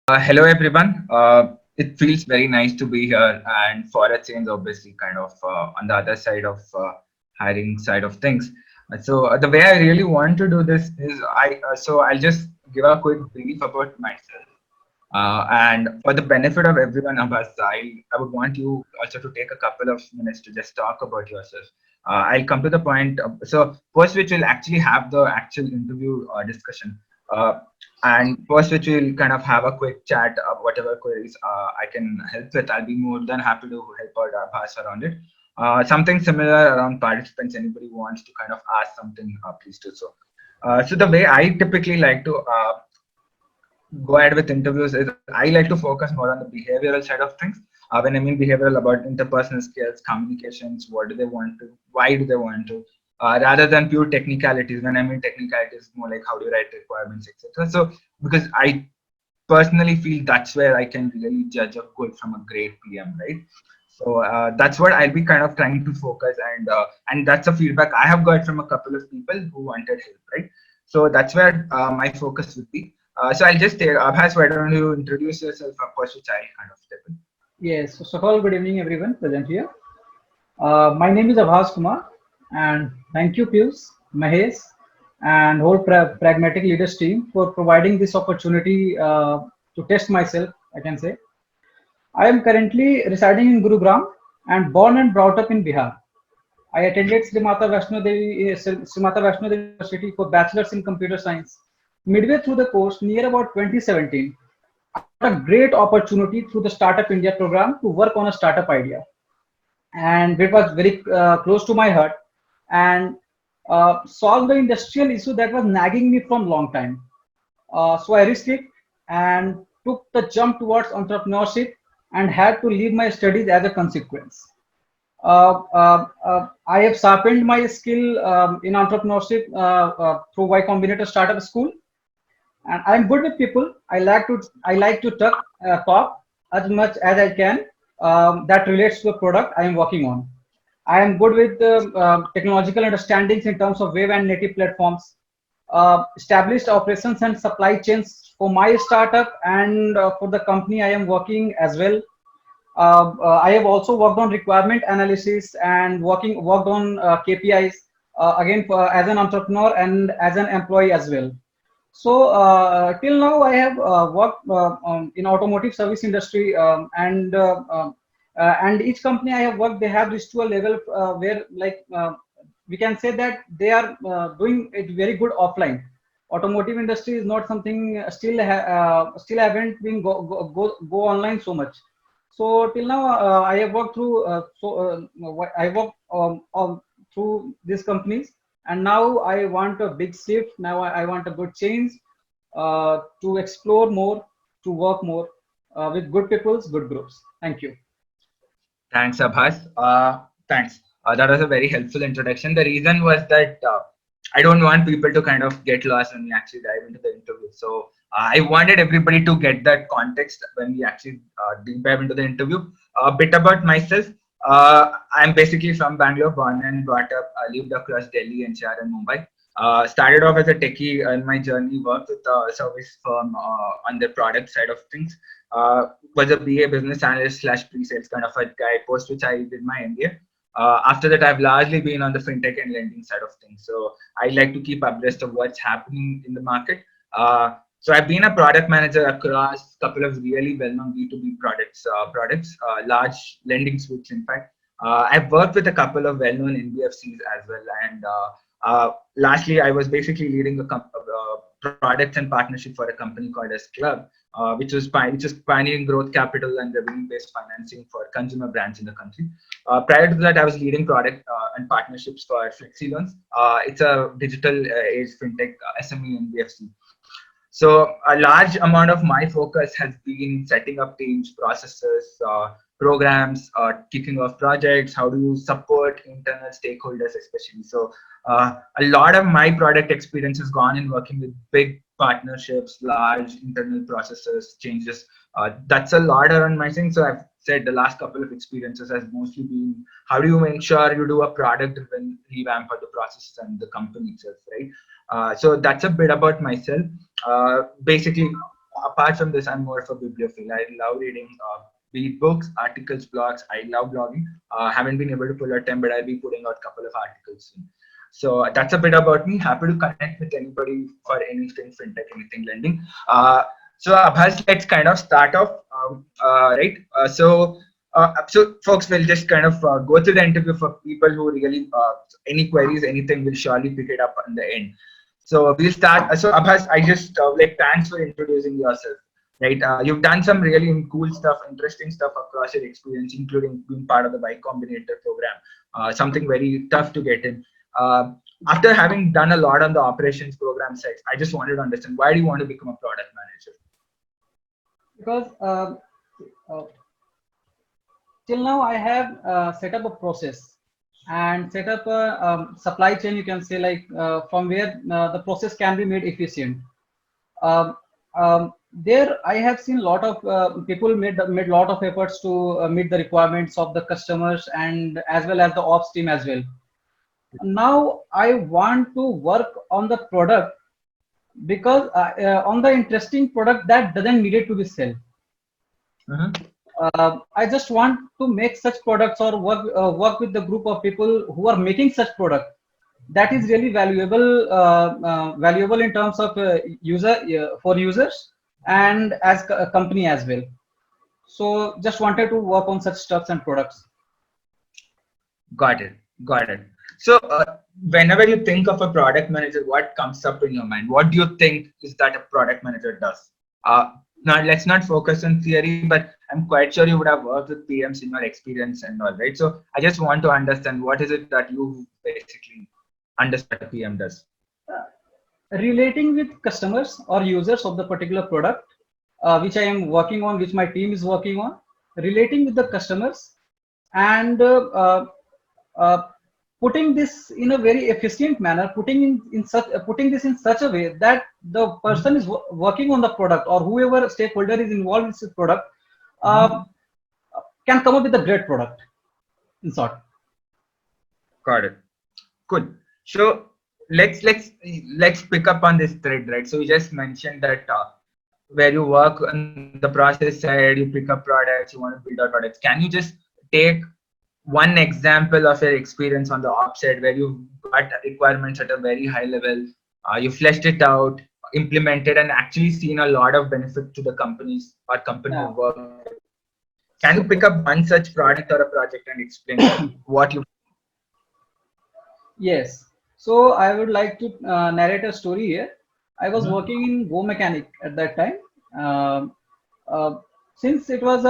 Hello everyone. It feels very nice to be here, and for a change, obviously, kind of on the other side of hiring side of things. The way I really want to do this is I'll just give a quick brief about myself, and for the benefit of everyone, Abbas, I would want you also to take a couple of minutes to just talk about yourself. I'll come to the point. First, which will actually have the actual interview discussion. Uh, and first, which we'll kind of have a quick chat of whatever queries I can help with. I'll be more than happy to help out Abbas around it. Something similar around participants. Anybody who wants to kind of ask something, please do so. So the way I typically like to go ahead with interviews is I like to focus more on the behavioral side of things. When I mean behavioral, about interpersonal skills, communications, what do they want to, why do they want to, rather than pure technicalities. When I mean technicalities, more like how do you write requirements, etc. So because I personally feel that's where I can really judge a good from a great PM, right? So that's what I'll be kind of trying to focus, and that's a feedback I have got from a couple of people who wanted help, right? So that's where my focus would be. So I'll just take Abhas, why don't you introduce yourself first, which I kind of step in. Yes, so first of all, good evening, everyone present here. My name is Abhas Kumar, and thank you, Pius, Mahesh, and whole Pragmatic Leaders team for providing this opportunity to test myself, I can say. I am currently residing in Gurugram and born and brought up in Bihar. I attended Sri Mata Vaishno Devi University for Bachelor's in Computer Science. Midway through the course, near about 2017, I got a great opportunity through the Startup India program to work on a startup idea, and it was very close to my heart, and solve the industrial issue that was nagging me from long time. So I risked it and took the jump towards entrepreneurship and had to leave my studies as a consequence. I have sharpened my skill in entrepreneurship through Y Combinator Startup School, and I'm good with people. I like to talk as much as I can that relates to the product I am working on. I am good with technological understandings in terms of web and native platforms, established operations and supply chains for my startup and for the company I am working as well. I have also worked on requirement analysis and worked on KPIs again as an entrepreneur and as an employee as well. So till now, I have worked in automotive service industry, and each company I have worked, they have reached to a level where like we can say that they are doing it very good offline. Automotive industry is not something still haven't been go online so much. So till now, I have worked through I worked through these companies, and now I want a big shift. Now I want a good change to explore more, to work more with good peoples, good groups. Thank you. Thanks, Abhas. Thanks. That was a very helpful introduction. The reason was that I don't want people to kind of get lost when we actually dive into the interview. So I wanted everybody to get that context when we actually deep dive into the interview. A bit about myself. I'm basically from Bangalore, born and brought up. I lived across Delhi, NCR, and Mumbai. Started off as a techie in my journey, worked with a service firm on the product side of things. Was a BA business analyst slash pre-sales kind of a guy, post which I did my MBA. After that, I've largely been on the fintech and lending side of things. So I like to keep abreast of what's happening in the market. So I've been a product manager across a couple of really well-known B2B large lending suites, in fact. I've worked with a couple of well-known NBFCs as well. And lastly, I was basically leading products and partnership for a company called as Club, which is pioneering growth capital and revenue-based financing for consumer brands in the country. Prior to that, I was leading product and partnerships for Flexi Loans. It's a digital age fintech SME NBFC. So a large amount of my focus has been setting up teams, processes, programs, kicking off projects. How do you support internal stakeholders, especially? So a lot of my product experience has gone in working with big partnerships, large internal processes, changes. That's a lot around my thing. So I've said the last couple of experiences has mostly been how do you ensure you do a product-driven revamp of the processes and the company itself, right? So that's a bit about myself. Basically, apart from this, I'm more of a bibliophile. I love reading be it books, articles, blogs. I love blogging. Haven't been able to pull out time, but I'll be putting out a couple of articles soon. So that's a bit about me. Happy to connect with anybody for anything fintech, anything lending. So Abhas, let's kind of start off, right? So folks will just kind of go through the interview for people who really any queries, anything, will surely pick it up in the end. So we'll start. So Abhas, I just like thanks for introducing yourself. Right, you've done some really cool stuff, interesting stuff across your experience, including being part of the Y Combinator program. Something very tough to get in. After having done a lot on the operations program side, I just wanted to understand, why do you want to become a product manager? Because uh, till now I have set up a process and set up a supply chain, you can say, like from where the process can be made efficient. Um, there I have seen a lot of people made lot of efforts to meet the requirements of the customers and as well as the ops team as well. Now I want to work on the product because on the interesting product that doesn't need it to be sold. I just want to make such products or work with the group of people who are making such product that is really valuable in terms of for users and as a company as well. So just wanted to work on such stuffs and products. Got it. Got it. So whenever you think of a product manager, what comes up in your mind? What do you think is that a product manager does? Now let's not focus on theory, but I'm quite sure you would have worked with PMs in your experience and all, right? So I just want to understand, what is it that you basically understand a PM does? Relating with customers or users of the particular product, which I am working on, which my team is working on, relating with the customers and putting this in a very efficient manner, putting this in such a way that the person is working on the product or whoever stakeholder is involved in this product can come up with a great product, in short. Got it. Good. So let's pick up on this thread, right? So you just mentioned that where you work on the process side, you pick up products, you want to build out products. Can you just take one example of your experience on the ops side where you got requirements at a very high level, you fleshed it out, implemented, and actually seen a lot of benefit to the companies or company you work with? Can you pick up one such product or a project and explain what you? Yes. So I would like to narrate a story here. I was working in Go Mechanic at that time. Since it was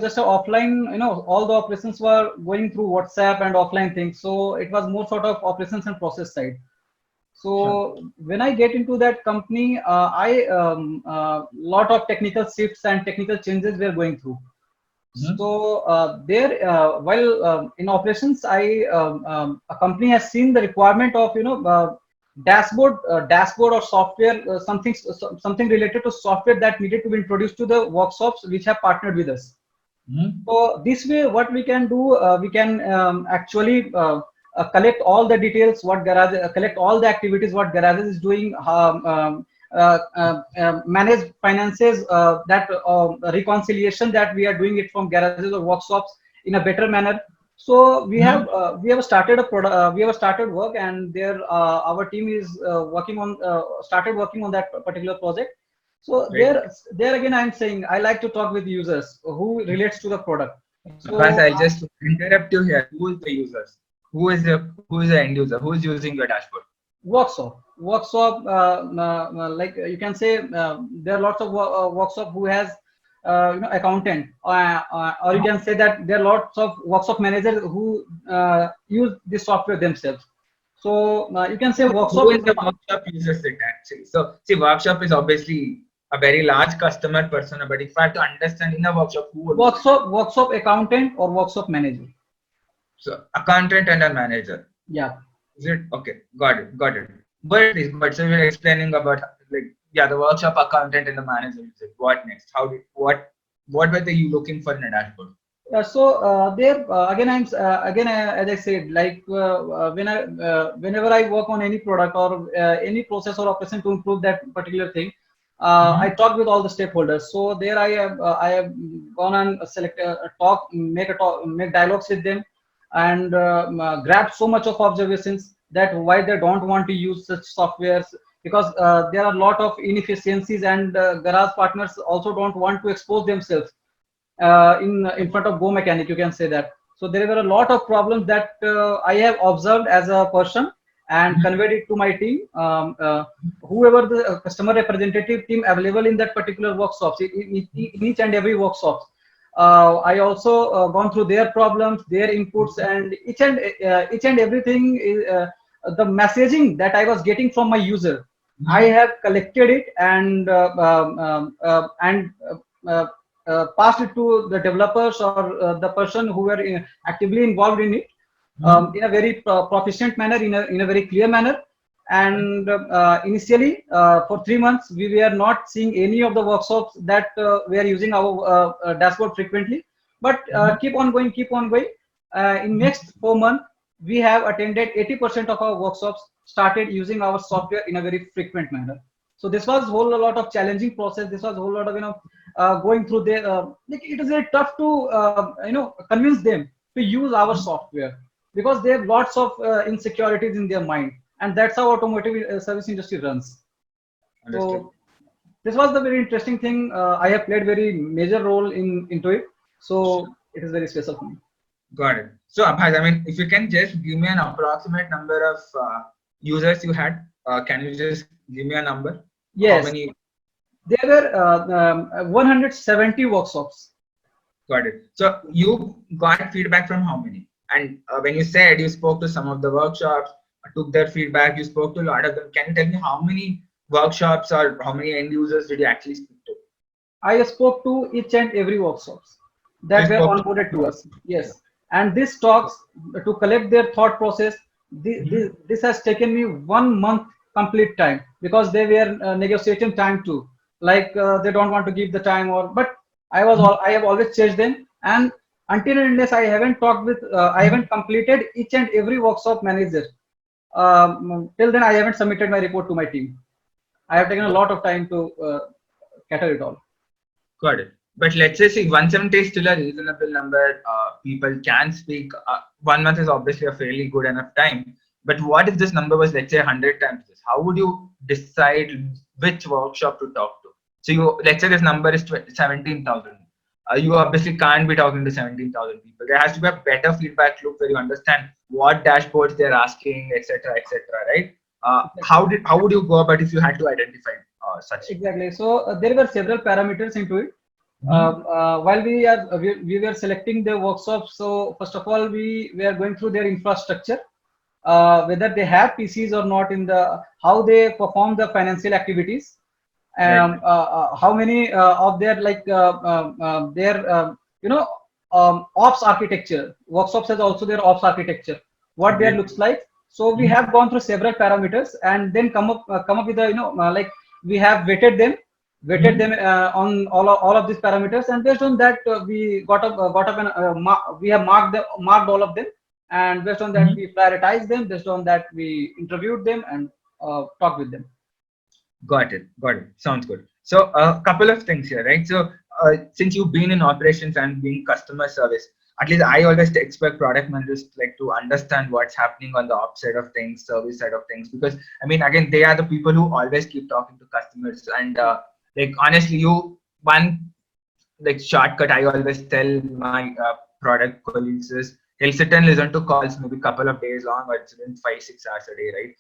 just a offline, all the operations were going through WhatsApp and offline things. So it was more sort of operations and process side. So when I get into that company, I lot of technical shifts and technical changes were going through. So while in operations, a company has seen the requirement of dashboard or software, something related to software that needed to be introduced to the workshops which have partnered with us. So this way, what we can do, we can actually collect all the details, collect all the activities what Garages is doing, manage finances, that reconciliation that we are doing it from garages or workshops in a better manner. So we have started work, and there our team is started working on that particular project. So there again, I'm saying I like to talk with users who relates to the product. So I'll just interrupt you here. Who is the users? Who is the end user? Who is using your dashboard? Workshop, like you can say, there are lots of workshop who has accountant, or you can say that there are lots of workshop managers who use this software themselves. So you can say workshop. Who is the workshop uses it actually? So see, workshop is obviously a very large customer persona, but if I have to understand in a workshop, who would workshop accountant or workshop manager. So accountant and a manager. Yeah. Is it okay? Got it. But so you're explaining about the workshop accountant and the manager. What next? What were they looking for in a dashboard? So there again, as I said, like whenever I work on any product or any process or operation to improve that particular thing, I talked with all the stakeholders. So there I have gone and select talk, make dialogues with them, and grabbed so much of observations that why they don't want to use such softwares, because there are a lot of inefficiencies, and garage partners also don't want to expose themselves in front of Go Mechanic, you can say that. So there were a lot of problems that I have observed as a person and conveyed it to my team. Whoever the customer representative team available in that particular workshops, in each and every workshop, I also gone through their problems, their inputs, and each and everything. The messaging that I was getting from my user, I have collected it and passed it to the developers or the person who were actively involved in it, in a very proficient manner, in a very clear manner. And initially, for 3 months, we were not seeing any of the workshops that we are using our dashboard frequently. But keep on going, keep on going. In next 4 months, we have attended 80% of our workshops, started using our software in a very frequent manner. So this was whole a lot of challenging process. This was a whole lot of going through their like it is very tough to convince them to use our software, because they have lots of insecurities in their mind, and that's how automotive service industry runs. Understood. So this was the very interesting thing. I have played very major role into it, so it is very special for me. Got it. So, Abhas, I mean, if you can just give me an approximate number of users you had, can you just give me a number? Yes, How many? there were 170 workshops. Got it. So you got feedback from how many? And when you said you spoke to some of the workshops, took their feedback, you spoke to a lot of them. Can you tell me how many workshops or how many end users did you actually speak to? I spoke to each and every workshops that You were spoke to. onboarded to us. Yes, and this talks to collect their thought process. This has taken me 1 month complete time, because they were negotiating time too. Like they don't want to give the time, or but I have always changed them, and until and unless I haven't talked with I haven't completed each and every workshop manager. Till then, I haven't submitted my report to my team. I have taken a lot of time to cater it all. Got it. But let's say, see, 170 is still a reasonable number. People can speak. 1 month is obviously a fairly good enough time. But what if this number was, let's say, 100 times this? How would you decide which workshop to talk to? So you, let's say this number is 17,000. You obviously can't be talking to 17,000 people. There has to be a better feedback loop where you understand what dashboards they're asking, etc., etc. Right? How would you go about if you had to identify such? Exactly. So there were several parameters into it. While we were selecting the workshops, so first of all we were going through their infrastructure, whether they have PCs or not, in the how they perform the financial activities, Right. how many of their ops architecture. Workshops has also their ops architecture, what there Great. looks like. So we have gone through several parameters and then come up with a we have weighted them on all of these parameters, and based on that we we have marked all of them, and based on that we prioritize them, based on that we interviewed them and talked with them. Got it. Got it. Sounds good. So a couple of things here, right? So since you've been in operations and being customer service, at least I always expect product managers like to understand what's happening on the ops side of things, service side of things, because I mean, again, they are the people who always keep talking to customers. And like honestly, you one like shortcut I always tell my product colleagues is he'll sit and listen to calls maybe a couple of days long, or it's in 5-6 hours a day, right?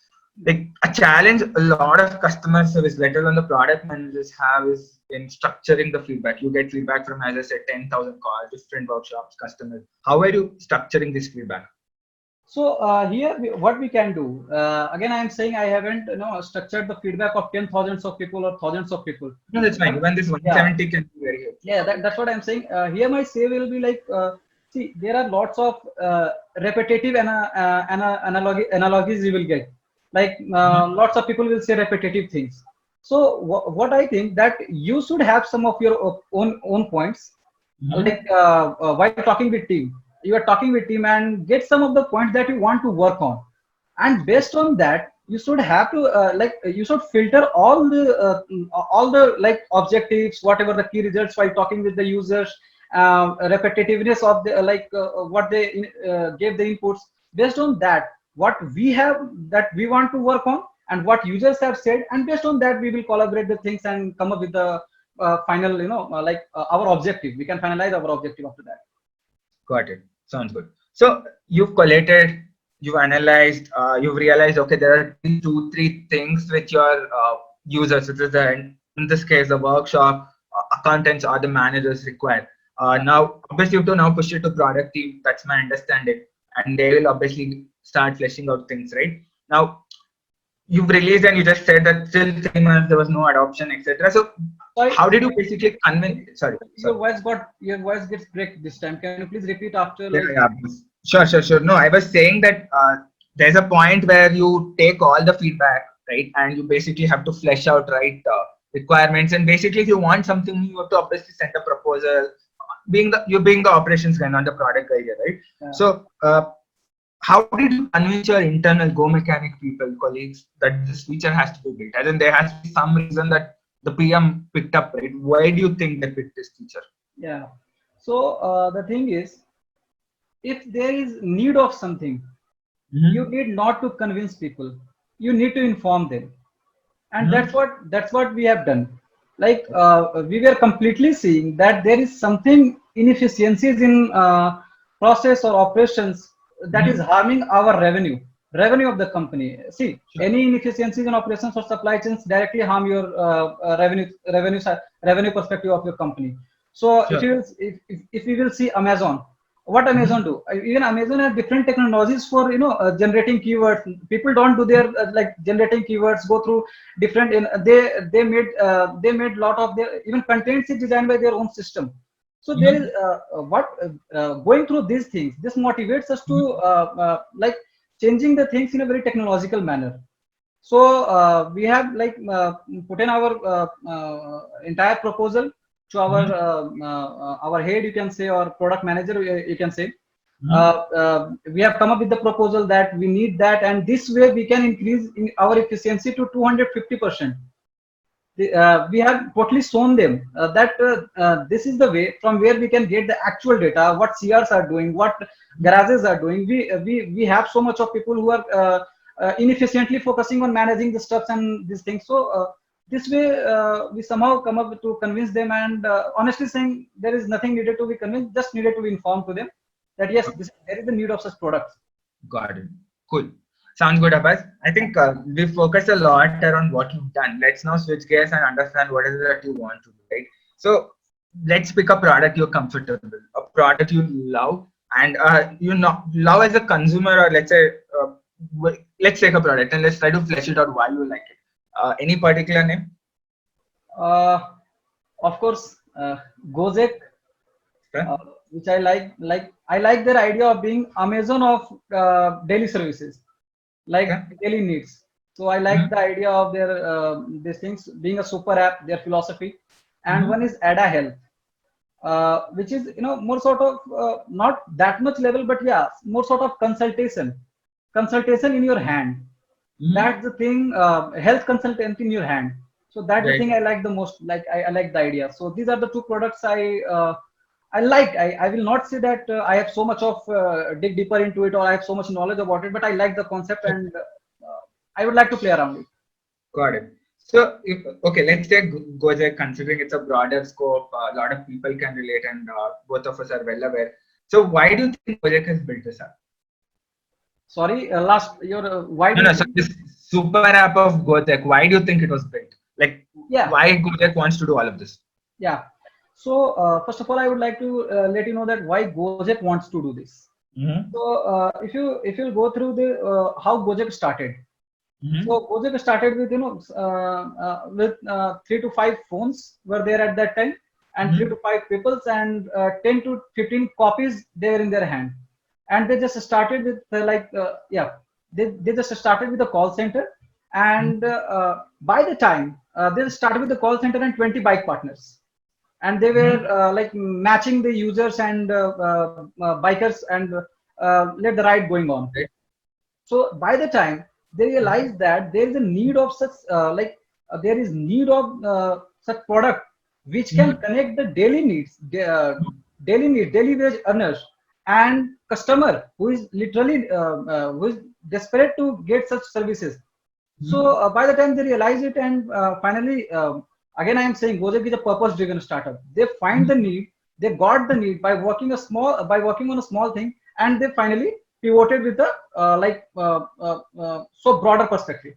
Like a challenge a lot of customer service, let alone the product managers have, is in structuring the feedback. You get feedback from, as I said, 10,000 calls, different workshops, customers. How are you structuring this feedback? So here, what we can do, again, I am saying I haven't structured the feedback of 10,000s of people or thousands of people. No, that's fine. Even this Yeah, 170 can be very helpful. yeah, that's what I'm saying. Here, my say will be like, see, there are lots of repetitive analogies you will get. Like lots of people will say repetitive things. So what I think that you should have some of your own points, like while talking with team, you are talking with team and get some of the points that you want to work on, and based on that you should have to like you should filter all the like objectives, whatever the key results while talking with the users, repetitiveness of the what they gave the inputs. Based on that, what we have that we want to work on and what users have said, and based on that we will collaborate the things and come up with the final, our objective. We can finalize our objective after that. Got it. Sounds good. So you've collated, you've analyzed, you've realized, okay, there are two, three things which your users, which is in this case, the workshop, accountants or the managers require. Now, obviously, you have to now push it to product team. That's my understanding. And they will obviously start fleshing out things, right? Now, you've released and you just said that till 3 months there was no adoption, etc. So Sorry, how did you basically convince? Sorry. your voice gets break this time. Can you please repeat after Yeah, like? yeah. Sure. No, I was saying that there's a point where you take all the feedback, right, and you basically have to flesh out right requirements. And basically, if you want something, you have to obviously send a proposal. Being the operations guy, not the product guy here, right? Yeah. So, how did you convince your internal Go Mechanic people, colleagues, that this feature has to be built? As in, there has to be some reason that the PM picked up, right? Why do you think they picked this feature? Yeah. So the thing is, if there is need of something, you need not to convince people. You need to inform them, and that's what we have done. Like we were completely seeing that there is something inefficiencies in process or operations that is harming our revenue of the company. See, Sure. any inefficiencies in operations or supply chains directly harm your revenue perspective of your company. So Sure. if we will see Amazon, what Amazon do? Even Amazon has different technologies for generating keywords. People don't do their like generating keywords, go through different. They made lot of their even contents is designed by their own system. So there is going through these things. This motivates us to like changing the things in a very technological manner. So we have like put in our entire proposal to our head, you can say, or product manager, you can say. We have come up with the proposal that we need that, and this way we can increase in our efficiency to 250%. We have totally shown them that this is the way from where we can get the actual data, what CRs are doing, what garages are doing. We have so much of people who are inefficiently focusing on managing the stuffs and these things. So this way we somehow come up to convince them, and honestly saying, there is nothing needed to be convinced, just needed to be informed to them that yes, there is a need of such products. Got it. Cool. Sounds good, Abbas. I think we focused a lot around what you've done. Let's now switch gears and understand what is it that you want to do, right? So let's pick a product you're comfortable with, a product you love, and love as a consumer, or let's say, let's take a product and let's try to flesh it out why you like it. Any particular name? Of course, Gojek, Okay. which I like. I like their idea of being Amazon of daily services, like daily needs. So I like the idea of their these things being a super app, their philosophy. And one is Ada Health, which is more sort of not that much level, but yeah, more sort of consultation in your hand. That's the thing, health consultant in your hand. So that's the thing I like the most. Like I like the idea. So these are the two products I like. I will not say that I have so much of dig deeper into it, or I have so much knowledge about it, but I like the concept, and I would like to play around it. Got it. So, okay, let's take Gojek, considering it's a broader scope, a lot of people can relate, and both of us are well aware. So, why do you think Gojek has built this app? Sorry, why? No, so this super app of Gojek, why do you think it was built? Like, why Gojek wants to do all of this? Yeah. So, first of all, I would like to let you know that why Gojek wants to do this. So, if you go through the how Gojek started. So Gojek started with with 3 to 5 phones were there at that time, and 3 to 5 peoples, and 10 to 15 copies they were in their hand, and they just started with they just started with the call center, and by the time they started with the call center and 20 bike partners, and they were like matching the users and bikers, and let the ride going on. So by the time they realized that there is a need of such there is need of such product which can connect the daily needs, daily wage earners and customer who is literally who is desperate to get such services. So by the time they realize it, and finally, again I am saying Gojek is a purpose-driven startup. They find the need, they got the need by working on a small thing, and they finally pivoted with a so broader perspective.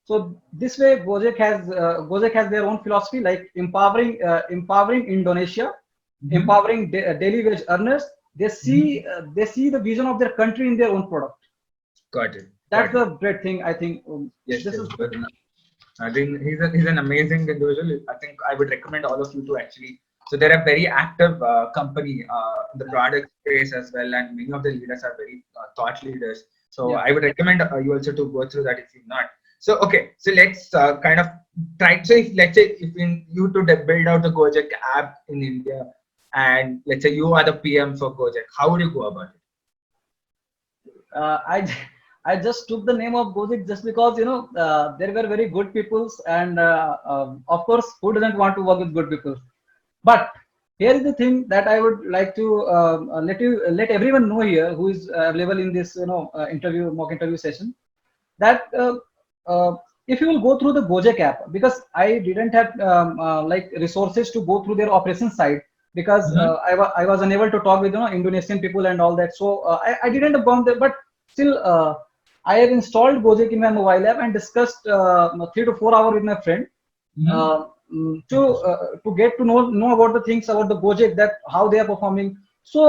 So this way, Gojek has their own philosophy, like empowering Indonesia, empowering daily wage earners. They see the vision of their country in their own product. Got it. That's the great thing, I think. Yes, This yes, is good enough. I think he's an amazing individual. I think I would recommend all of you to actually. So they're a very active company in the product space as well, and many of the leaders are very thought leaders. So Yeah. I would recommend you also to go through that if you've not. So okay, so let's kind of try. So if let's say if you to build out the Gojek app in India, and let's say you are the PM for Gojek, how would you go about it? uh, I I just took the name of Gojek just because there were very good peoples, and of course, who doesn't want to work with good people? But here is the thing that I would like to let everyone know here who is available in this mock interview session, that if you will go through the Gojek app, because I didn't have resources to go through their operation side, because I was unable to talk with Indonesian people and all that, so I didn't have gone there, but still I have installed Gojek in my mobile app and discussed 3 to 4 hours with my friend to get to know about the things about the Gojek, that how they are performing. So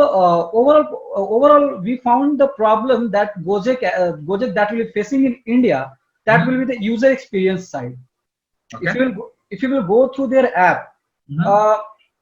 overall, we found the problem that Gojek that will be facing in India, that will be the user experience side. Okay. If you will go through their app,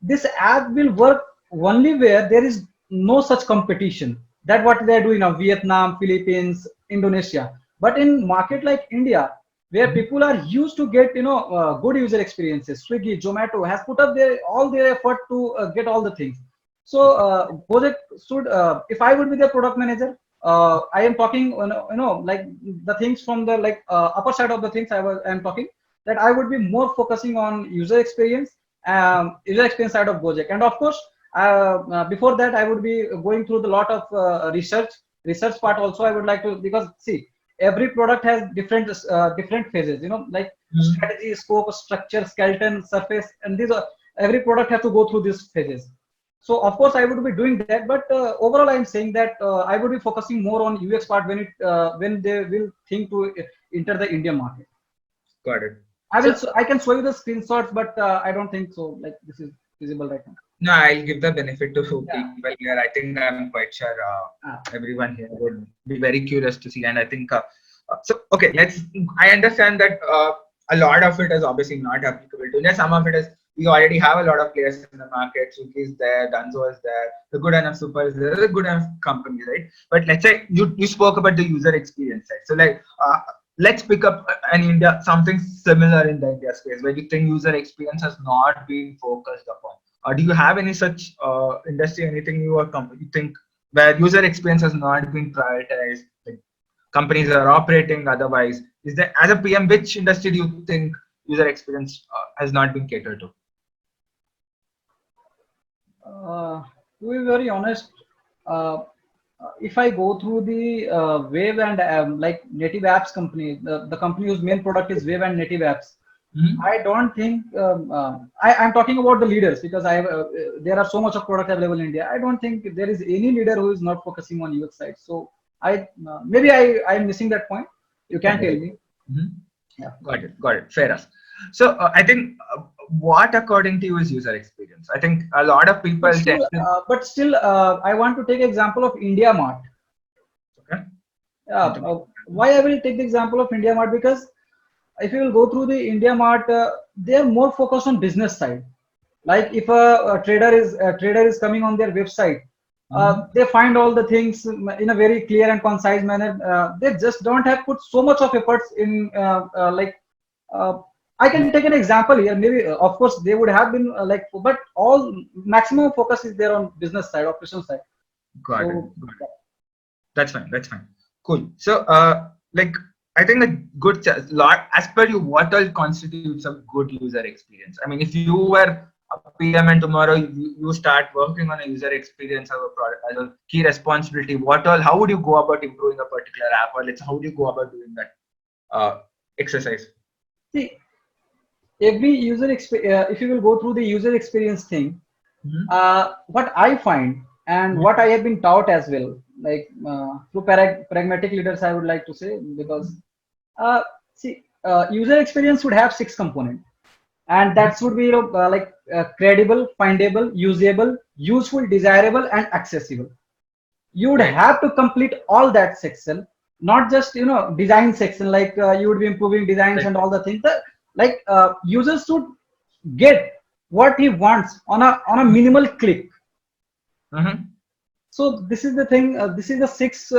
this app will work only where there is no such competition. That what they are doing now, Vietnam, Philippines, Indonesia. But in market like India, where people are used to get good user experiences, Swiggy, Zomato has put up all their effort to get all the things. So Gojek should, if I would be the product manager, I am talking like the things from the upper side of the things I am talking, that I would be more focusing on user experience side of Gojek. And of course, before that, I would be going through the lot of research part also. I would like to, because see, every product has different phases, like strategy, scope, structure, skeleton, surface, and these are, every product has to go through these phases. So of course I would be doing that, but overall I'm saying that I would be focusing more on UX part when they will think to enter the Indian market. Got it. I can show you the screenshots, but I don't think so. Like this is visible right now. No, I'll give the benefit to people here. I think I'm quite sure everyone here would be very curious to see. And I think, so, okay, I understand that a lot of it is obviously not applicable to India. Some of it is, we already have a lot of players in the market. Suki is there, Dunzo is there, the Good Enough Super is there, the Good Enough company, right? But let's say you spoke about the user experience side. So let's pick up an India, something similar in the India space where you think user experience has not been focused upon. Do you have any such industry, anything you think where user experience has not been prioritized? Like companies are operating otherwise. Is there, as a PM, which industry do you think user experience has not been catered to? To be very honest, if I go through the Wave and like native apps company, the company whose main product is Wave and native apps, I don't think I'm talking about the leaders, because there are so much of product available in India. I don't think there is any leader who is not focusing on UX side. So maybe I'm missing that point. You can tell me. Yeah. Got it. Fair enough. So I think what according to you is user experience? I think a lot of people but still I want to take example of India Mart. Okay. Why I will take the example of India Mart, because if you will go through the India Mart, they are more focused on business side. Like if a trader is coming on their website, they find all the things in a very clear and concise manner. They just don't have put so much of efforts in I can take an example here. Maybe of course they would have been but all maximum focus is there on business side, operational side. Got it. That's fine. Cool. So like I think a good lot as per you, what all constitutes a good user experience? I mean, if you were a PM and tomorrow you start working on a user experience of a product as a key responsibility, what all, how would you go about improving a particular app, or let's how would you go about doing that exercise? See, every if you will go through the user experience thing, what I find and what I have been taught as well, like through pragmatic leaders, I would like to say, because see, user experience would have 6 components, and that should be credible, findable, usable, useful, desirable, and accessible. You would Right. have to complete all that section, not just design section, like you would be improving designs Right. and all the things that, like users should get what he wants on a minimal click. Mm-hmm. So this is the thing, this is the six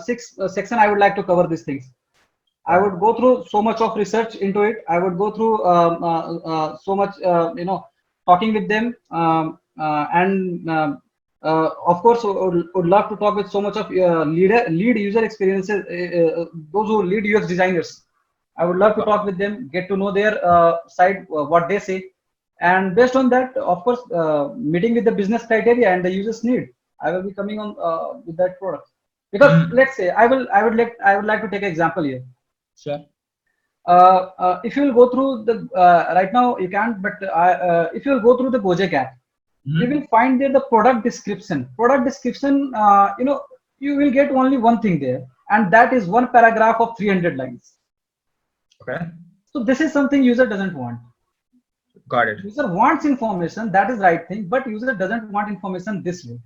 six section I would like to cover these things. I Got it. would go through so much of research into it. I would go through so much talking with them, and of course would love to talk with so much of lead user experiences, those who lead UX designers. I would love to Got talk with them, get to know their side, what they say, and based on that, of course, meeting with the business criteria and the users need, I will be coming on with that product. Because it. let's say I would like to take an example here. Sure. If you will go through the right now you can't, but if you will go through the Gojek app, you Mm-hmm. will find there the product description. Product description, you will get only one thing there, and that is one paragraph of 300 lines. Okay. So this is something user doesn't want. Got it. User wants information, that is right thing, but user doesn't want information this way.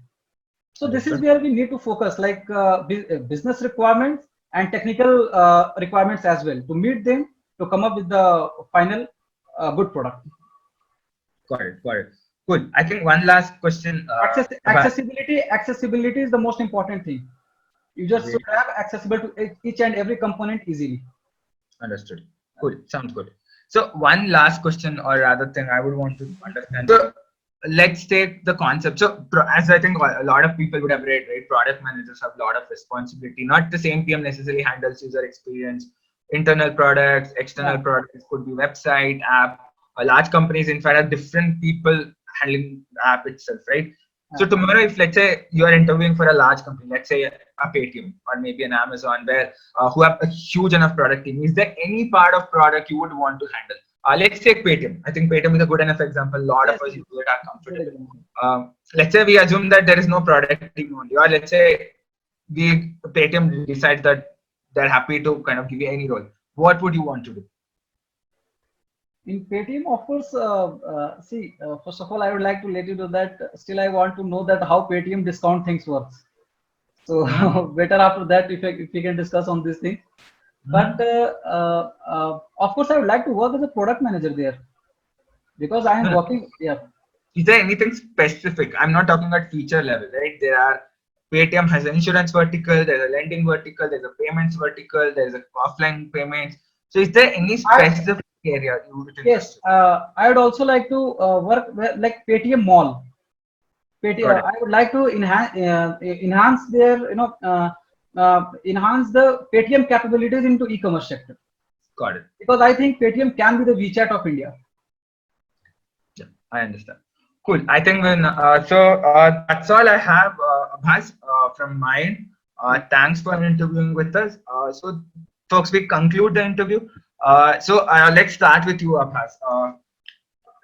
So this is Understood. where we need to focus, like business requirements and technical requirements as well, to meet them, to come up with the final good product. Got it. Got it. Cool. I think one last question. Accessibility is the most important thing. Users should Great. have accessible to each and every component easily. Understood. Cool. Sounds good. So one last question, or rather thing I would want to understand. So let's take the concept. So as I think a lot of people would have read, right? Product managers have a lot of responsibility. Not the same PM necessarily handles user experience, internal products, external Yeah. products. It could be website, app. Large companies, in fact, have different people handling the app itself, right? So Yeah. tomorrow, if let's say you are interviewing for a large company, let's say a Paytm or maybe an Amazon, where who have a huge enough product team, is there any part of product you would want to handle? Let's take Paytm. I think Paytm is a good enough example. A lot of Yes. us use it, are Good comfortable. example. Let's say we assume that there is no product team only, or let's say Paytm decides that they're happy to kind of give you any role. What would you want to do? In Paytm, of course, see, first of all, I would like to let you know that still I want to know that how Paytm discount things works. So Hmm. better after that, if we can discuss on this thing. But Hmm. of course, I would like to work as a product manager there, because I No, am no. working. Yeah. Is there anything specific? I'm not talking about feature level, right? There are Paytm has an insurance vertical, there's a lending vertical, there's a payments vertical, there's a offline payments. So is there any I, specific area you would yes. interest I would also like to work like Paytm Mall. in? Got it. I would like to enhance their, enhance the Paytm capabilities into e-commerce sector, Got it. because I think Paytm can be the WeChat of India. Yeah, I understand. Cool. I think when that's all I have, Abhas, from mine. Thanks for interviewing with us. So, folks, we conclude the interview. Let's start with you, Abhas.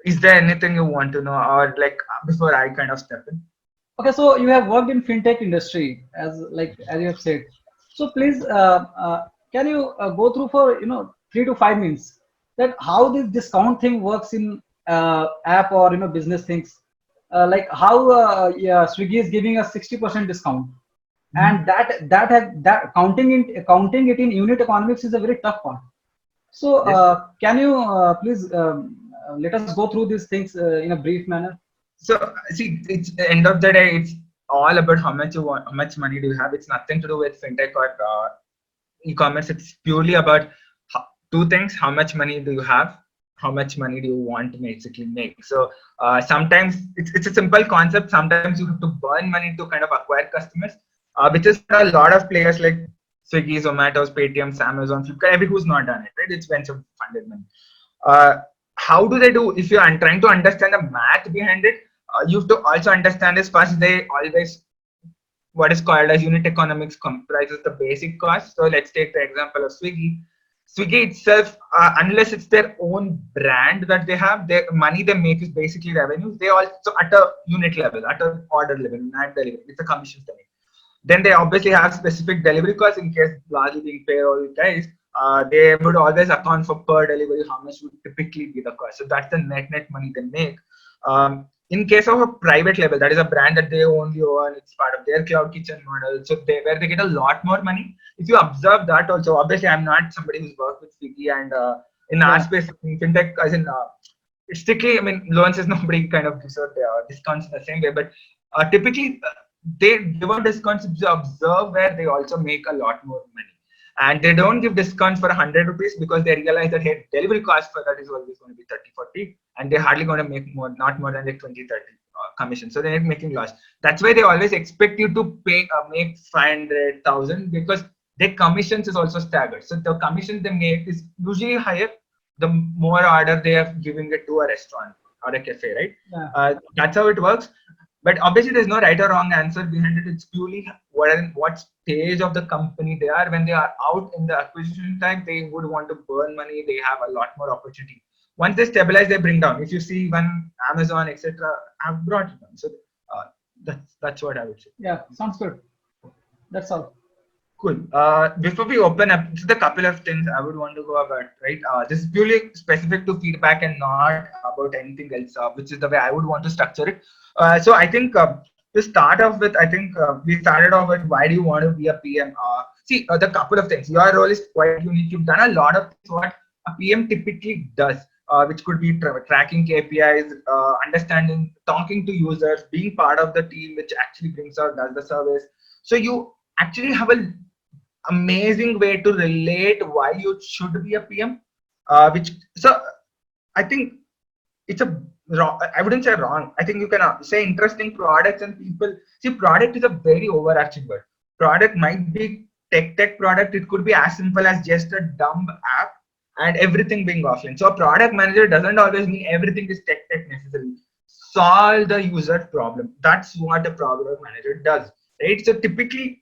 Is there anything you want to know, or like before I kind of step in? Okay, so you have worked in fintech industry, as you have said. So please, can you go through for 3 to 5 minutes that how this discount thing works in app or business things, like how yeah, Swiggy is giving us 60% discount, and Mhm. that counting it in unit economics is a very tough part. So Yes. can you please let us go through these things in a brief manner? So see, it's the end of the day, it's all about how much you want, how much money do you have. It's nothing to do with fintech or e-commerce. It's purely about two things: how much money do you have, how much money do you want to basically make. So sometimes it's a simple concept. Sometimes you have to burn money to kind of acquire customers, which is what a lot of players like Swiggy, Zomato's, Paytm, Amazon, Flipkart, every who's not done it, right? It's venture funded money. Uh, how do they do? If you are trying to understand the math behind it, you have to also understand is first they always what is called as unit economics comprises the basic cost. So let's take the example of Swiggy. Swiggy itself, unless it's their own brand that they have, the money they make is basically revenues. They also at a unit level, at a order level, not delivery. It's a commission thing. Then they obviously have specific delivery costs in case largely being payroll guys. They would always account for per delivery how much would typically be the cost. So that's the net money they make. In case of a private label, that is a brand that they only own, it's part of their cloud kitchen model. So where they get a lot more money. If you observe that also, obviously I'm not somebody who's worked with Swiggy and in our space in fintech, as in strictly, I mean, loans is nobody kind of gives out discounts in the same way, but typically they give out discounts if you observe where they also make a lot more money. And they don't give discounts for 100 rupees because they realize that hey, delivery cost for that is always going to be 30, 40, and they're hardly going to make more, not more than like 20, 30 commission. So they're making loss. That's why they always expect you to pay, make 500,000 because their commissions is also staggered. So the commission they make is usually higher the more order they are giving it to a restaurant or a cafe, right? Yeah. That's how it works. But obviously, there's no right or wrong answer behind it. It's purely what stage of the company they are. When they are out in the acquisition time, they would want to burn money. They have a lot more opportunity. Once they stabilize, they bring down. If you see when Amazon, etc., have brought it down. So that's what I would say. Yeah, sounds good. That's all. Cool. Before we open up, just a couple of things I would want to go about, right? This is purely specific to feedback and not about anything else, which is the way I would want to structure it. So I think to start off with, I think we started off with why do you want to be a PM? See, the couple of things. Your role is quite unique. You've done a lot of things what a PM typically does, which could be tracking KPIs, understanding, talking to users, being part of the team, which actually brings out, does the service. So you actually have a amazing way to relate why you should be a PM. Which so I think it's a wrong. I wouldn't say wrong. I think you can say interesting products and people. See, product is a very overarching word. Product might be tech product. It could be as simple as just a dumb app and everything being offline. So a product manager doesn't always mean everything is tech necessarily. Solve the user problem. That's what a product manager does, right? So typically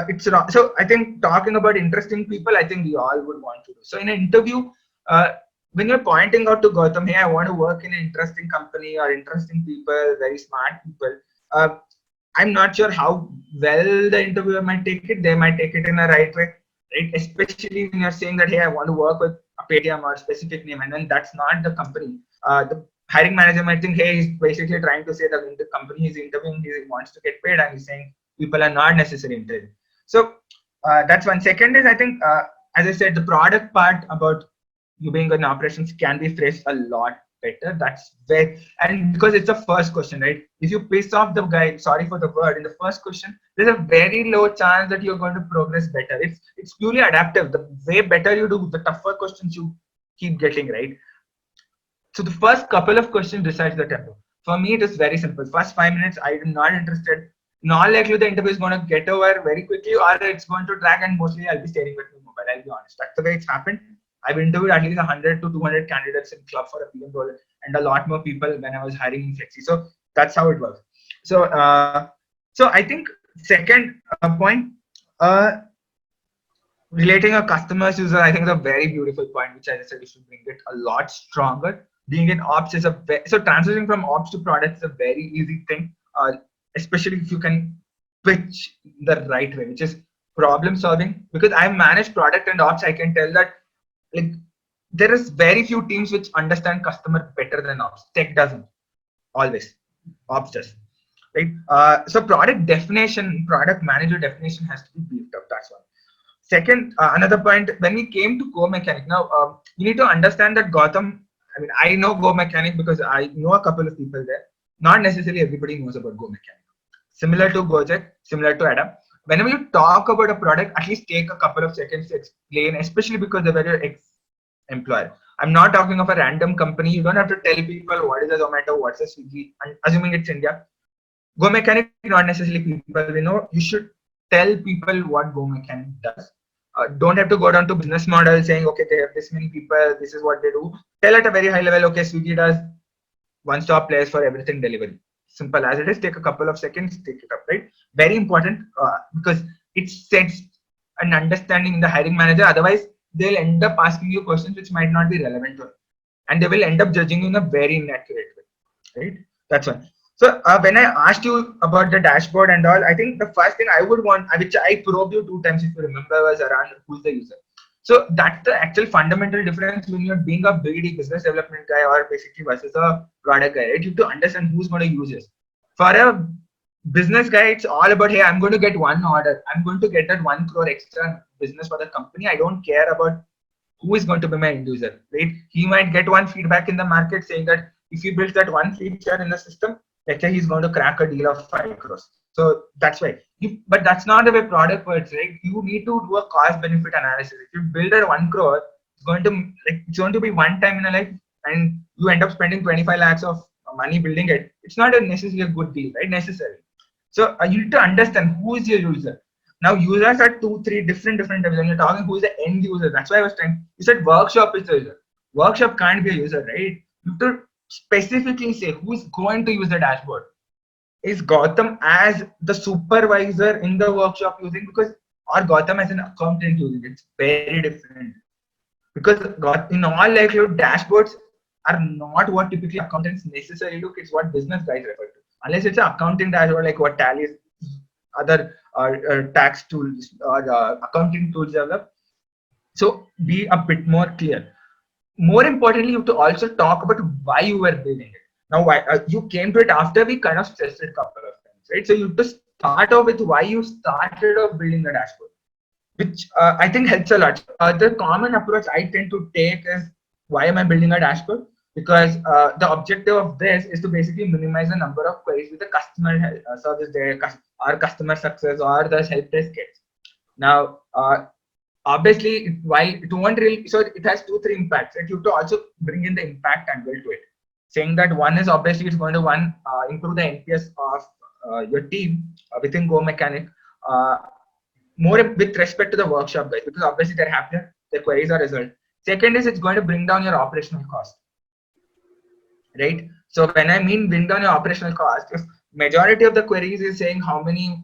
it's wrong. So I think talking about interesting people, I think we all would want to do. So in an interview, when you're pointing out to Gautam, hey, I want to work in an interesting company or interesting people, very smart people. I'm not sure how well the interviewer might take it. They might take it in a right way, right? Especially when you're saying that, hey, I want to work with a Paytm or a specific name, and then that's not the company. The hiring manager might think, hey, he's basically trying to say that in the company he's interviewing, he wants to get paid, and he's saying people are not necessarily interested. So that's one. Second is I think, as I said, the product part about you being in operations can be phrased a lot better. That's where, and because it's the first question, right? If you piss off the guy, sorry for the word, in the first question, there's a very low chance that you're going to progress better. It's purely adaptive. The way better you do, the tougher questions you keep getting, right? So the first couple of questions decides the tempo. For me, it is very simple. First 5 minutes, I am not interested. Not likely the interview is going to get over very quickly, or it's going to drag, and mostly I'll be staring at my mobile. I'll be honest. That's the way it's happened. I've interviewed at least 100 to 200 candidates in club for a PM role, and a lot more people when I was hiring in Flexi. So that's how it works. So, so I think second point, relating a customer's user, I think is a very beautiful point, which I said you should bring it a lot stronger. Being in ops is so transitioning from ops to product is a very easy thing, especially if you can pitch the right way, which is problem solving. Because I've managed product and ops, I can tell that like there is very few teams which understand customer better than ops. Tech doesn't always, ops does, right? So product definition, product manager definition has to be beefed up. That's one. Second, another point, when we came to Go Mechanic, now you need to understand that Gautam, I mean, I know Go Mechanic because I know a couple of people there. Not necessarily everybody knows about Go Mechanic. Similar to Gojek, similar to Adam. Whenever you talk about a product, at least take a couple of seconds to explain, especially because they're your ex-employer. I'm not talking of a random company. You don't have to tell people what is a Zomato, what's a Swiggy, and assuming it's India. Go Mechanic, not necessarily people we know. You should tell people what Go Mechanic does. Don't have to go down to business model saying, okay, they have this many people, this is what they do. Tell at a very high level, okay, Swiggy does one-stop place for everything delivery. Simple as it is. Take a couple of seconds, take it up, right? Very important because it sets an understanding in the hiring manager. Otherwise, they'll end up asking you questions which might not be relevant to them, and they will end up judging you in a very inaccurate way, right? That's one. So when I asked you about the dashboard and all, I think the first thing I would want, which I probed you 2 times if you remember, was around who's the user. So that's the actual fundamental difference when you're being a BD business development guy or basically versus a product guy, right? You have to understand who's going to use this. For a business guy, it's all about, hey, I'm going to get one order. I'm going to get that 1 crore extra business for the company. I don't care about who is going to be my end user, right? He might get one feedback in the market saying that if he builds that one feature in the system, let's say he's going to crack a deal of 5 crores. So that's why. But that's not the way product works, right? You need to do a cost benefit analysis. If you build at 1 crore, it's going to be one time in a life, and you end up spending 25 lakhs of money building it. It's not necessarily a good deal, right? Necessary. So you need to understand who is your user. Now users are 2-3 different levels. When you're talking who is the end user, that's why I was trying. You said workshop is the user. Workshop can't be a user, right? You have to specifically say who's going to use the dashboard. Is Gautam as the supervisor in the workshop using, because or Gautam as an accountant using it? It's very different. Because in all likelihood, dashboards are not what typically accountants necessarily look. It's what business guys refer to. Unless it's an accounting dashboard like what Tally, other tax tools or accounting tools develop. So be a bit more clear. More importantly, you have to also talk about why you were building it. Now, why you came to it after we kind of stressed it a couple of times, right? So you have to start off with why you started off building the dashboard, which I think helps a lot. The common approach I tend to take is, why am I building a dashboard? Because the objective of this is to basically minimize the number of queries with the customer service there, or customer success, or the help desk gets. Now, obviously, while it won't really, so it has 2-3 impacts, right? You have to also bring in the impact angle to it, saying that one is obviously it's going to improve the NPS of your team within Go Mechanic. More with respect to the workshop guys, because obviously they're happier, their queries are resolved. Second is it's going to bring down your operational cost, right? So when I mean bring down your operational cost, if majority of the queries is saying how many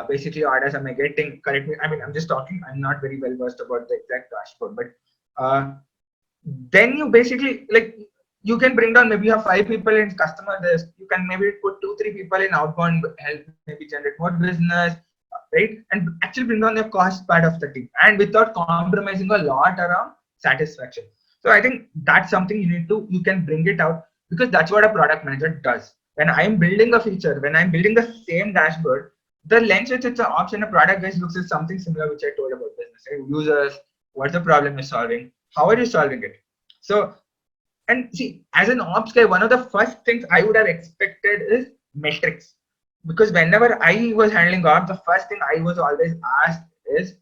basically orders am I getting, correct me, I mean, I'm just talking, I'm not very well versed about the exact dashboard, but then you basically, like, you can bring down, maybe you have 5 people in customer desk, you can maybe put 2-3 people in outbound help, maybe generate more business, right? And actually bring down your cost part of the team, and without compromising a lot around satisfaction. So I think that's something you can bring it out, because that's what a product manager does. When I'm building a feature, when I'm building the same dashboard, the lens which it's an option a product guys looks at something similar, which I told about business, right? Users, what's the problem you're solving? How are you solving it? So, and see, as an ops guy, one of the first things I would have expected is metrics. Because whenever I was handling ops, the first thing I was always asked is,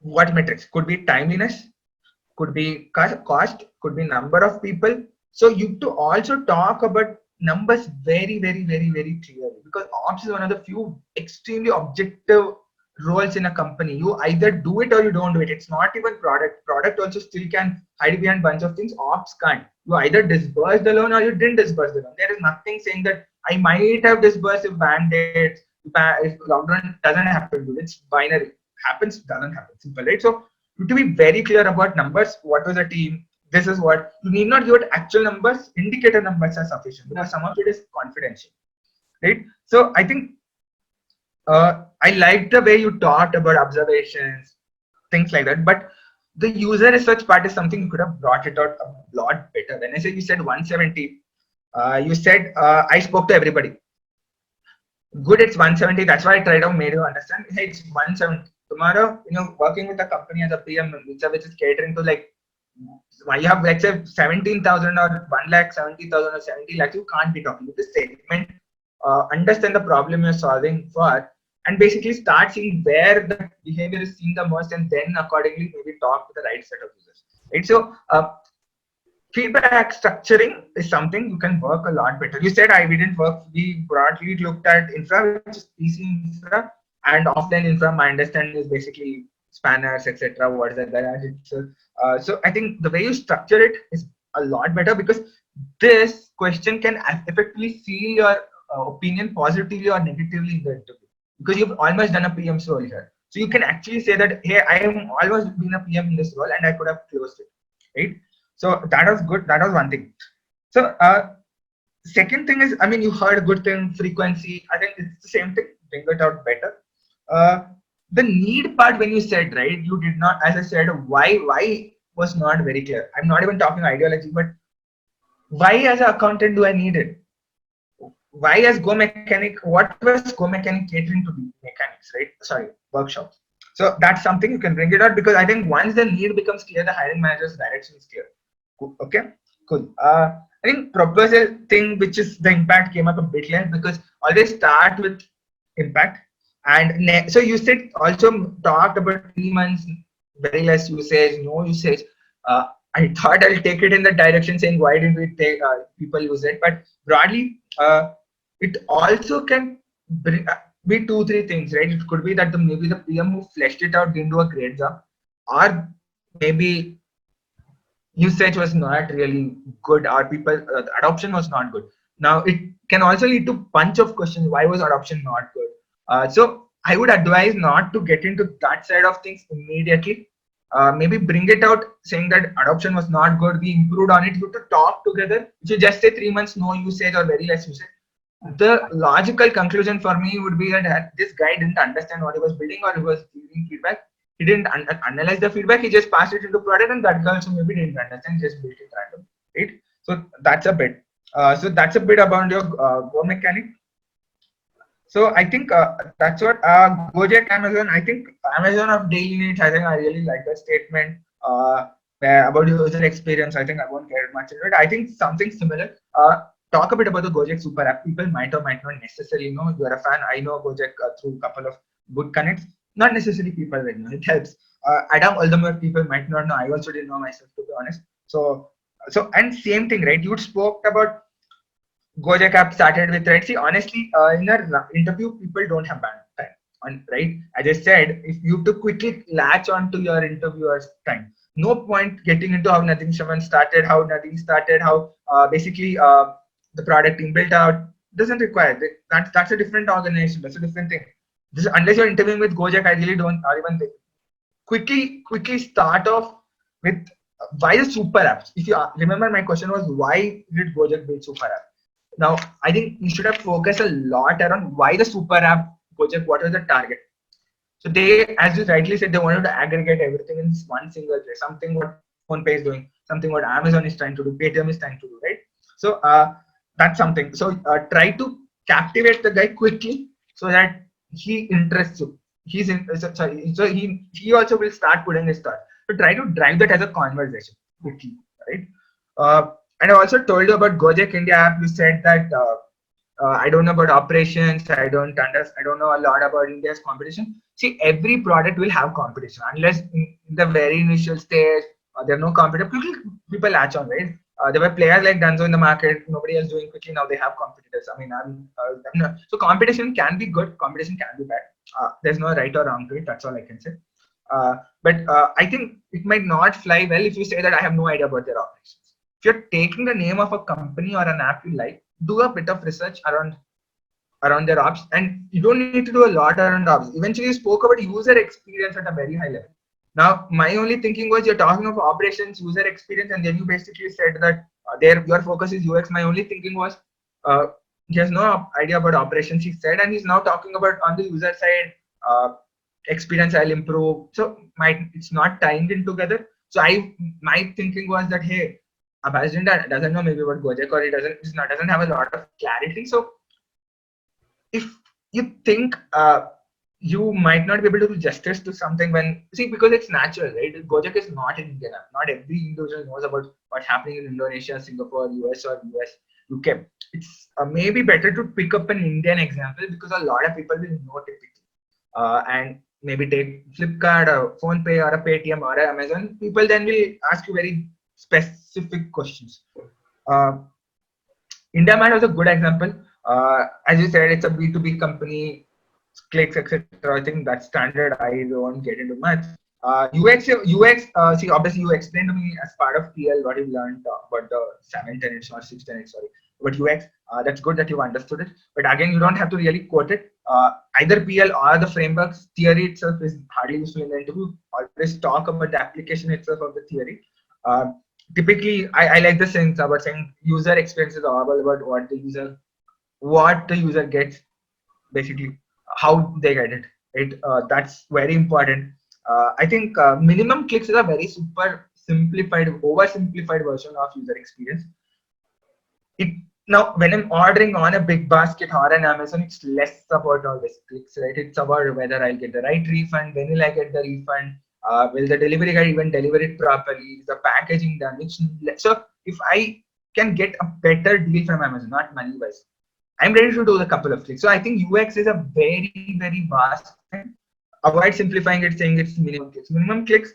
what metrics? Could be timeliness, could be cost, could be number of people. So you have to also talk about numbers very clearly, because ops is one of the few extremely objective roles in a company. You either do it or you don't do it. It's not even product also still can hide behind bunch of things. Ops can't. You either disburse the loan or you didn't disburse the loan. There is nothing saying that I might have disbursed if band-aids, if lockdown doesn't happen. It's binary. Happens, doesn't happen. Simple, right? So you have to be very clear about numbers. What was the team? This is what you need not give it actual numbers. Indicator numbers are sufficient, because some of it is confidential, right? So I think I like the way you talked about observations, things like that. But the user research part is something you could have brought it out a lot better. When I said you said 170, you said I spoke to everybody. Good, it's 170. That's why I tried to make you understand. Hey, it's 170. Tomorrow, working with a company as a PM, which is catering to, like, why you have, let's say, 17,000 or 1,70,000 or 70 lakhs, you can't be talking. You just segment, understand the problem you're solving for, and basically start seeing where the behavior is seen the most, and then accordingly maybe talk to the right set of users. Right? So feedback structuring is something you can work a lot better. You said we didn't work. We broadly looked at infra, which is PC infra. and offline infra, my understanding is basically spanners, etc. What is the garage itself? So I think the way you structure it is a lot better, because this question can effectively seal your opinion positively or negatively in the interview, because you've almost done a PM's role here. So you can actually say that, hey, I am almost been a PM in this role and I could have closed it, right? So that was good. That was one thing. So second thing is, I mean, you heard good thing, frequency. I think it's the same thing. Bring it out better. Uh, the need part, when you said, right, you did not, as I said, why was not very clear. I'm not even talking ideology, but why as an accountant do I need it? Why as Go Mechanic? What was Go Mechanic catering to the mechanics, right? Sorry, workshops. So that's something you can bring it out, because I think once the need becomes clear, the hiring manager's direction is clear. Okay, cool. I think proposal thing, which is the impact, came up a bit late, because always start with impact. And so you said also talked about 3 months, very less usage, no usage. I thought I'll take it in the direction saying why didn't we take people use it, but broadly, it also can be two, three things, right? It could be that maybe the PM who fleshed it out didn't do a great job, or maybe usage was not really good, or people the adoption was not good. Now it can also lead to bunch of questions. Why was adoption not good? So I would advise not to get into that side of things immediately. Maybe bring it out saying that adoption was not good, we improved on it. You to talk together. If you just say 3 months no usage or very less usage, the logical conclusion for me would be that this guy didn't understand what he was building, or he was giving feedback. He didn't analyze the feedback. He just passed it into product, and that guy also maybe didn't understand. Just built it random, right? So that's a bit. So that's a bit about your Go Mechanic. So I think that's what Gojek Amazon. I think Amazon of daily needs. I think I really like the statement about user experience. I think I won't get much into it. I think something similar. Talk a bit about the Gojek Super App. People might or might not necessarily know. You are a fan. I know Gojek through a couple of good connects. Not necessarily people right now. It helps. Adam Aldermore, people might not know. I also didn't know myself, to be honest. So and same thing, right? You spoke about Gojek app started with, right? See, honestly, in an interview, people don't have bad time, right? As I said, if you to quickly latch on to your interviewer's time, no point getting into how Nothing Shravan started, how nothing started, how basically the product team built out. Doesn't require that's a different organization. That's a different thing. Unless you're interviewing with Gojek, I really don't, or even think. Quickly start off with why the super apps. If you remember, my question was why did Gojek build super app? Now, I think you should have focused a lot around why the super app Gojek, what was the target? So they, as you rightly said, they wanted to aggregate everything in one single place, something what PhonePe is doing, something what Amazon is trying to do, Paytm is trying to do, right? So that's something. So try to captivate the guy quickly so that he interests you. He's in, so he also will start putting his thought. So try to drive that as a conversation quickly, right? And I also told you about Gojek India app. You said that I don't know about operations. I don't know a lot about India's competition. See, every product will have competition unless in the very initial stage there are no competition. Quickly, people latch on, right? There were players like Dunzo in the market. Nobody else doing quickly. Now they have competitors. I mean, I'm not, so competition can be good. Competition can be bad. There's no right or wrong to it. That's all I can say. But I think it might not fly well if you say that I have no idea about their operations. If you're taking the name of a company or an app you like, do a bit of research around their ops, and you don't need to do a lot around ops. Eventually, you spoke about user experience at a very high level. Now, my only thinking was you're talking of operations, user experience, and then you basically said that your focus is UX. My only thinking was uh, he has no idea about operations. He said, and he's now talking about on the user side experience. I'll improve. So it's not tying in together. So my thinking was that, hey, Abhas doesn't know maybe about Gojek, or he doesn't have a lot of clarity. So if you think you might not be able to do justice to something, when because it's natural, right? Gojek is not an Indian app. Not every individual knows about what's happening in Indonesia, Singapore, US, or US, UK. It's maybe better to pick up an Indian example, because a lot of people will know typically, and maybe take Flipkart or PhonePe or a Paytm or a Amazon. People then will ask you very specific questions. IndiaMart was a good example. As you said, it's a B2B company. clicks, etc. I think that's standard. I won't get into much. UX. See, obviously, you explained to me as part of PL what you learned about the 7 10 or 6 10 sorry. But UX, that's good that you've understood it. But again, you don't have to really quote it. Either PL or the frameworks theory itself is hardly useful in the interview. Always talk about the application itself of the theory. Uh, Typically, I like the sense about saying user experience is all about what the user gets, basically how they get it. That's very important. I think minimum clicks is a very super simplified, oversimplified version of user experience. It Now when I'm ordering on a big basket or an Amazon, it's less about all these clicks, right? It's about whether I'll get the right refund, when will I get the refund, will the delivery guy even deliver it properly, is the packaging done? So if I can get a better deal from Amazon, not money wise, I'm ready to do the couple of clicks. So I think UX is a very, very vast thing. Avoid simplifying it, saying it's minimum clicks. Minimum clicks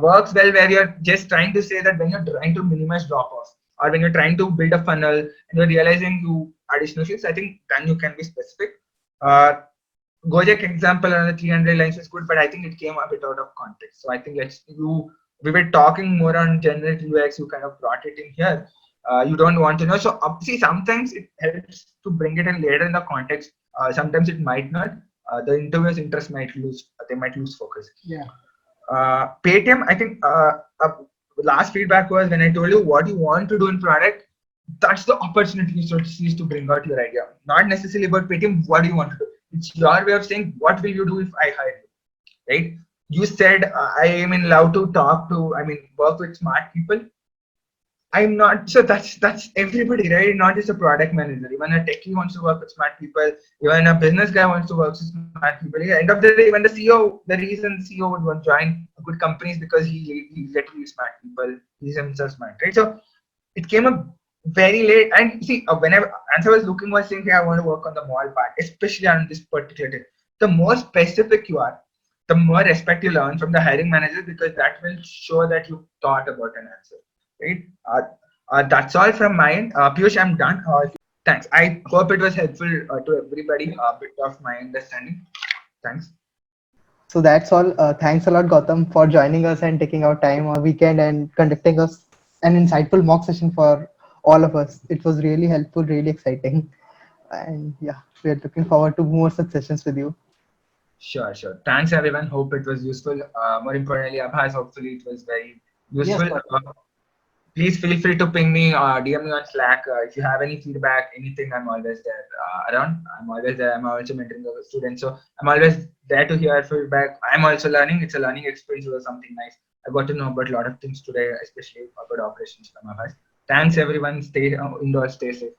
works well where you're just trying to say that when you're trying to minimize drop-offs, or when you're trying to build a funnel and you're realizing you additional clicks, I think then you can be specific. Gojek example on the 300 lines is good, but I think it came a bit out of context. So I think we were talking more on generic UX, you kind of brought it in here. You don't want to know. So see, sometimes it helps to bring it in later in the context. Sometimes it might not. The interviewer's interest might lose. They might lose focus. Yeah. Paytm, I think last feedback was when I told you what you want to do in product. That's the opportunity you should seize to bring out your idea. Not necessarily about Paytm. What do you want to do? It's your way of saying what will you do if I hire you, right? You said I am in love to talk to. I mean, work with smart people. I'm not, so that's everybody, right? Not just a product manager. Even a techie wants to work with smart people. Even a business guy wants to work with smart people. At the end of the day, even the CEO, the reason the CEO would want to join a good company is because he get to be smart people. He's himself smart, right? So it came up very late. And see, whenever as I was looking, was saying, hey, I want to work on the mall part, especially on this particular day. The more specific you are, the more respect you learn from the hiring manager, because that will show that you thought about an answer. Right? That's all from mine. Piyush, I'm done. Thanks. I hope it was helpful to everybody. A bit of my understanding. Thanks. So that's all. Thanks a lot, Gautam, for joining us and taking our time on weekend and conducting us an insightful mock session for all of us. It was really helpful, really exciting. And yeah, we're looking forward to more such sessions with you. Sure. Thanks, everyone. Hope it was useful. More importantly, Abhas, hopefully it was very useful. Yes, Please feel free to ping me or DM me on Slack if you have any feedback, anything. I'm always there around. I'm always there. I'm also mentoring the students, so I'm always there to hear feedback. I'm also learning. It's a learning experience or something nice. I got to know about a lot of things today, especially about operations from Abhas. Thanks, everyone. Stay indoors, stay safe.